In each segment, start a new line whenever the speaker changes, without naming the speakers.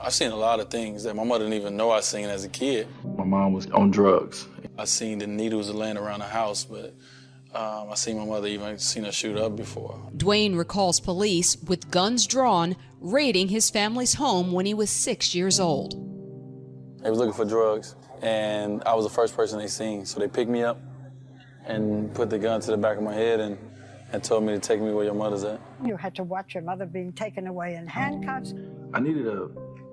I've seen a lot of things that my mother didn't even know I seen as a kid.
My mom was on drugs.
I seen the needles laying around the house, but I seen my mother even seen her shoot up before.
Dwayne recalls police, with guns drawn, raiding his family's home when he was 6 years old.
They was looking for drugs, and I was the first person they seen. So they picked me up and put the gun to the back of my head and told me to take me where your mother's at.
You had to watch your mother being taken away in handcuffs.
I needed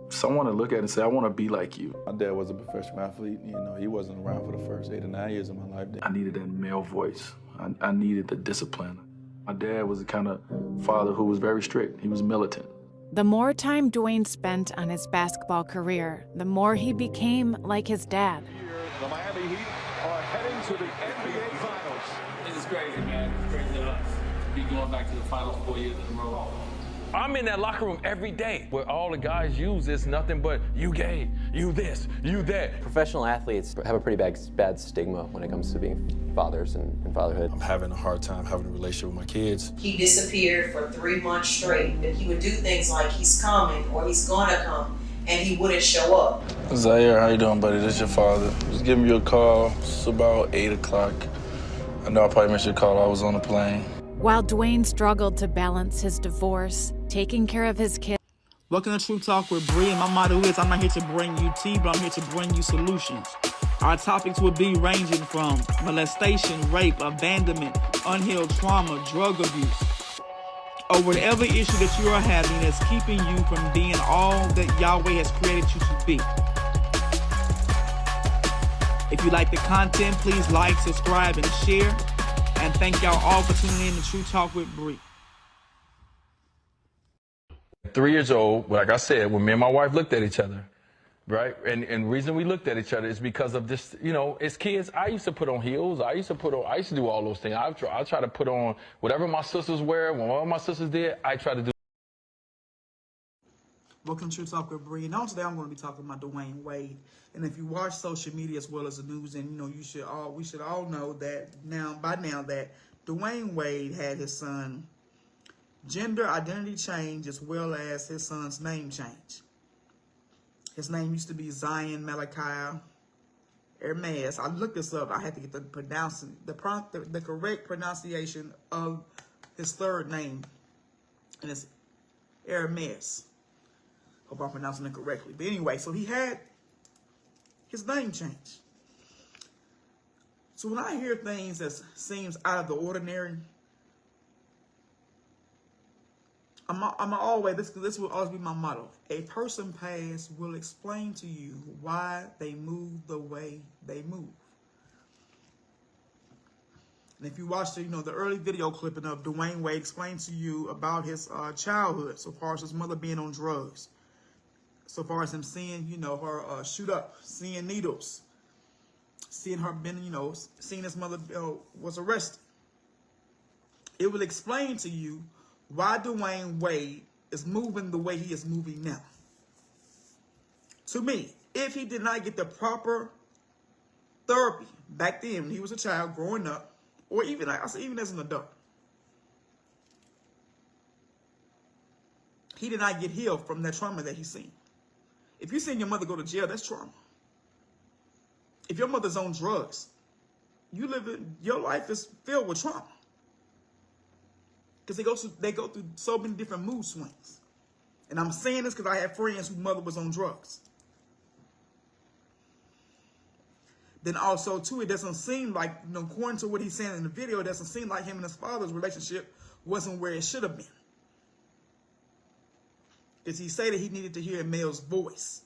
someone to look at and say, I want to be like you.
My dad was a professional athlete. You know, he wasn't around for the first 8 or 9 years of my life.
I needed that male voice. I needed the discipline. My dad was the kind of father who was very strict. He was militant.
The more time Dwayne spent on his basketball career, the more he became like his dad.
The Miami Heat are heading to the NBA Finals.
This is crazy, man. It's crazy to be going back to the finals 4 years in a row.
I'm in that locker room every day where all the guys use is nothing but you gay, you this, you that.
Professional athletes have a pretty bad stigma when it comes to being fathers and fatherhood.
I'm having a hard time having a relationship with my kids.
He disappeared for 3 months straight, and he would do things like he's coming or he's gonna come, and he wouldn't show up.
Zaire, how you doing, buddy? This is your father. Just giving you a call. It's about 8 o'clock. I know I probably missed your call. I was on the plane.
While Dwayne struggled to balance his divorce, taking care of his kids.
Welcome to True Talk with Bree, and my motto is I'm not here to bring you tea, but I'm here to bring you solutions. Our topics will be ranging from molestation, rape, abandonment, unhealed trauma, drug abuse, or whatever issue that you are having that's keeping you from being all that Yahweh has created you to be. If you like the content, please like, subscribe, and share. And thank y'all all for tuning in to True Talk with Bree.
3 years old, like I said, when me and my wife looked at each other, right? And the reason we looked at each other is because of this, you know, as kids, I used to put on heels. I used to do all those things. I try to put on whatever my sisters wear. When one of my sisters did, I try to do.
Welcome to True Talk with Bree. And on today, I'm going to be talking about Dwayne Wade. And if you watch social media as well as the news, then you know we should all know that by now that Dwayne Wade had his son gender identity change as well as his son's name change. His name used to be Zion Malachi Hermes. I looked this up. I had to get the correct pronunciation of his third name, and it's Hermes. Hope I'm pronouncing it correctly. But anyway, so he had his name changed. So when I hear things that seems out of the ordinary, I'm always, this will always be my motto. A person past will explain to you why they move the way they move. And if you watch the early video clipping of Dwayne Wade explain to you about his childhood, so far as his mother being on drugs, so far as him seeing, her shoot up, seeing needles, seeing her seeing his mother was arrested. It will explain to you why Dwayne Wade is moving the way he is moving now. To me, if he did not get the proper therapy back then when he was a child growing up, or even as an adult, he did not get healed from that trauma that he's seen. If you're seeing your mother go to jail, that's trauma. If your mother's on drugs, your life is filled with trauma. Because they go through so many different mood swings. And I'm saying this because I have friends whose mother was on drugs. Then also, too, it doesn't seem like, according to what he's saying in the video, it doesn't seem like him and his father's relationship wasn't where it should have been. Because he said that he needed to hear a male's voice.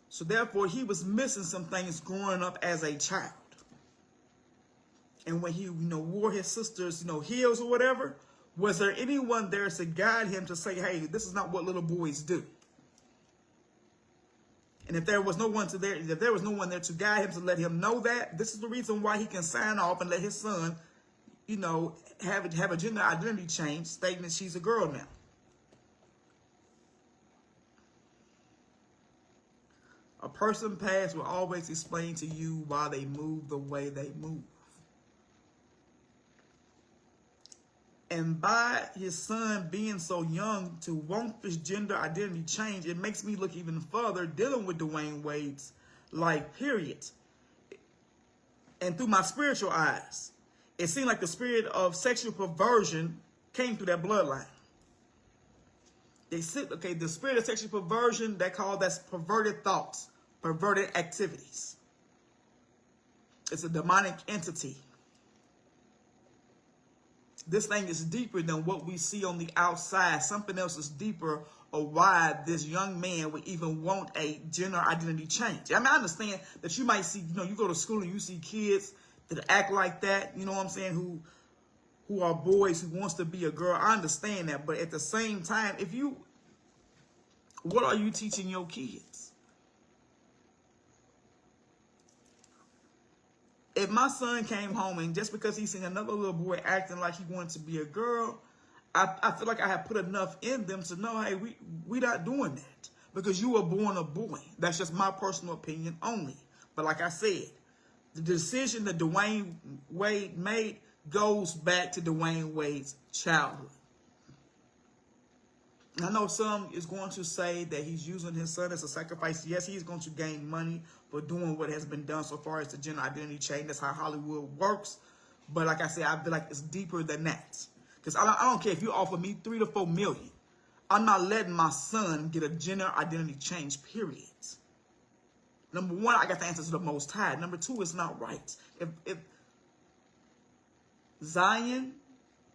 So therefore, he was missing some things growing up as a child. And when he, wore his sister's, heels or whatever, was there anyone there to guide him to say, hey, this is not what little boys do? And if there was no one there to guide him to let him know that, this is the reason why he can sign off and let his son, have a gender identity change, stating that she's a girl now. A person past will always explain to you why they move the way they move. And by his son being so young to want this gender identity change, it makes me look even further dealing with Dwayne Wade's life, period. And through my spiritual eyes, it seemed like the spirit of sexual perversion came through that bloodline. They said, okay, the spirit of sexual perversion, that's perverted thoughts, perverted activities. It's a demonic entity. This thing is deeper than what we see on the outside. Something else is deeper of why this young man would even want a gender identity change. I mean, I understand that you might see, you go to school and you see kids that act like that, you know what I'm saying, who are boys who wants to be a girl. I understand that. But at the same time, what are you teaching your kids? If my son came home and just because he seen another little boy acting like he wanted to be a girl, I feel like I have put enough in them to know, hey, we not doing that. Because you were born a boy. That's just my personal opinion only. But like I said, the decision that Dwayne Wade made goes back to Dwayne Wade's childhood. I know some is going to say that he's using his son as a sacrifice. Yes, he's going to gain money for doing what has been done so far as the gender identity change. That's how Hollywood works. But like I said, I feel like it's deeper than that. Because I don't care if you offer me $3 to $4 million. I'm not letting my son get a gender identity change, period. Number one, I got the answer to the Most High. Number two, it's not right. If Zion,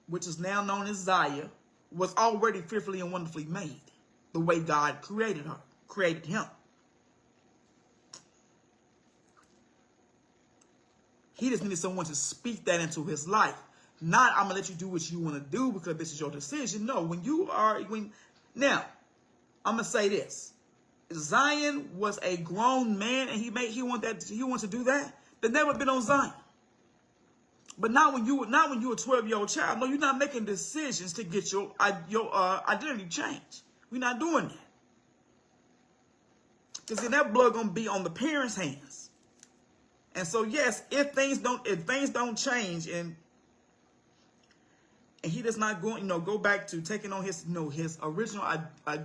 which is now known as Zaya, was already fearfully and wonderfully made, the way God created him. He just needed someone to speak that into his life. Not, I'm going to let you do what you want to do because this is your decision. No, now, I'm going to say this. Zion was a grown man and he wanted to do that. They've never been on Zion. But not when you're a 12-year-old child. No, you're not making decisions to get your identity changed. We're not doing that. Because then that blood gonna be on the parents' hands. And so yes, if things don't change and he does not go back to taking on his his original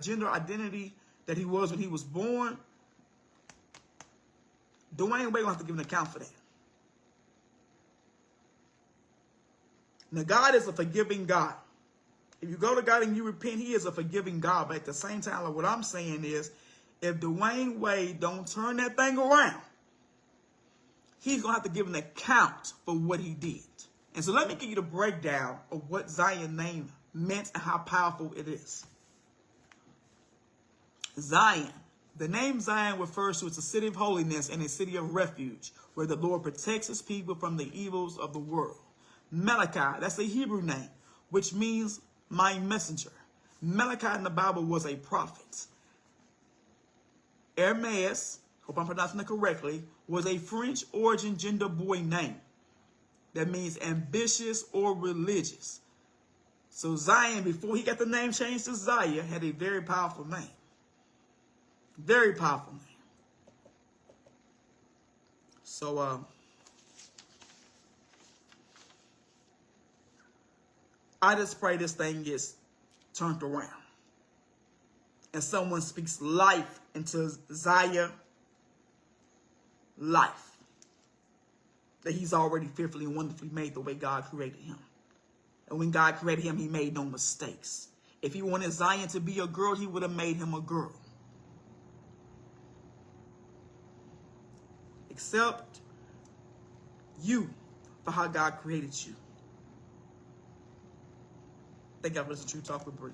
gender identity that he was when he was born, Dwayne Wade gonna have to give an account for that. Now, God is a forgiving God. If you go to God and you repent, he is a forgiving God. But at the same time, like what I'm saying is, if Dwayne Wade don't turn that thing around, he's going to have to give an account for what he did. And so let me give you the breakdown of what Zion's name meant and how powerful it is. Zion. The name Zion refers to it's a city of holiness and a city of refuge where the Lord protects his people from the evils of the world. Malachi, that's a Hebrew name, which means my messenger. Malachi in the Bible was a prophet. Hermes, hope I'm pronouncing it correctly, was a French origin gender boy name. That means ambitious or religious. So Zion, before he got the name changed to Zaya, had a very powerful name. Very powerful name. So, I just pray this thing gets turned around. And someone speaks life into Zaya. Life. That he's already fearfully and wonderfully made the way God created him. And when God created him, he made no mistakes. If he wanted Zion to be a girl, he would have made him a girl. Accept you for how God created you. Thank God for listening to True Talk with Bree.